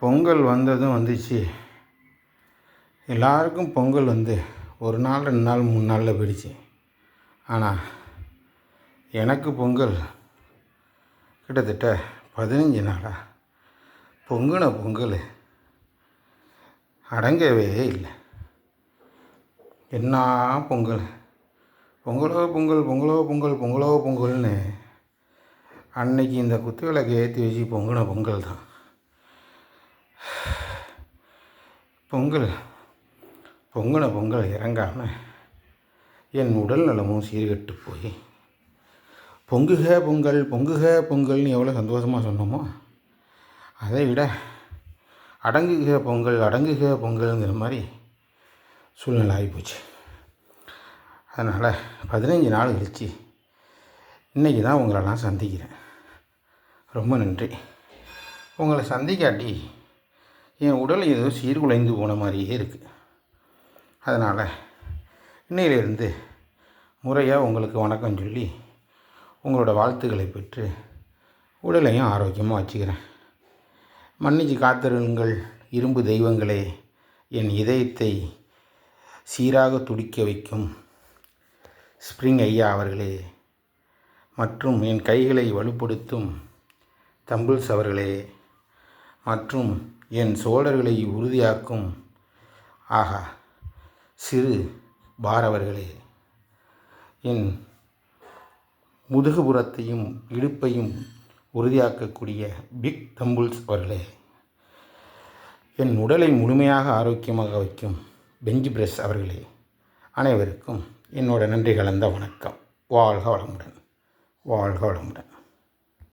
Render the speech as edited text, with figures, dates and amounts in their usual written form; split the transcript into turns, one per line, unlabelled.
பொங்கல் வந்ததும் வந்துச்சு. எல்லாருக்கும் பொங்கல் ஒரு நாள் 2 நாள் 3 நாளில் போயிடுச்சு. ஆனால் எனக்கு பொங்கல் கிட்டத்தட்ட 15 நாளாக பொங்கின பொங்கல் அடங்கவே இல்லை. என்ன பொங்கல், பொங்கலோ பொங்கல், பொங்கலோ பொங்கல், பொங்கலோ பொங்கல்னு அன்னைக்கு இந்த குத்து விளக்கை ஏற்றி வச்சு பொங்கின பொங்கல் தான். பொங்கின பொங்கல் இறங்காமல் என் உடல் நலமும் சீர்கெட்டு போய் பொங்குக பொங்கல் பொங்குக பொங்கல்னு எவ்வளோ சந்தோஷமாக சொன்னோமோ அதை விட அடங்குக பொங்கல் அடங்குக பொங்கல்ங்கிற மாதிரி சூழ்நிலை ஆகிப்போச்சு. அதனால் 15 நாள் கழிச்சு இன்றைக்கி தான் உங்களெல்லாம் சந்திக்கிறேன். ரொம்ப நன்றி. உங்களை சந்திக்காட்டி என் உடல் ஏதோ சீர்குலைந்து போன மாதிரியே இருக்குது. அதனால் இன்னையிலிருந்து முறையாக உங்களுக்கு வணக்கம் சொல்லி உங்களோட வாழ்த்துக்களை பெற்று உடலையும் ஆரோக்கியமாக வச்சுக்கிறேன். மன்னிச்சு காத்திருங்கள் இரும்பு தெய்வங்களே. என் இதயத்தை சீராக துடிக்க வைக்கும் ஸ்ப்ரிங் ஐயா அவர்களே மற்றும் என் கைகளை வலுப்படுத்தும் தம்பிள்ஸ் அவர்களே மற்றும் என் சோழர்களை உறுதியாக்கும் ஆகா சிறு பாரவர்களே, என் முதுகுபுறத்தையும் இடுப்பையும் உறுதியாக்கக்கூடிய பிக் தம்பிள்ஸ் அவர்களே, என் உடலை முழுமையாக ஆரோக்கியமாக வைக்கும் பெஞ்ச் பிரஸ் அவர்களே, அனைவருக்கும் என்னோட நன்றி கலந்த வணக்கம். வாழ்க வளமுடன், வாழ்க வளமுடன்.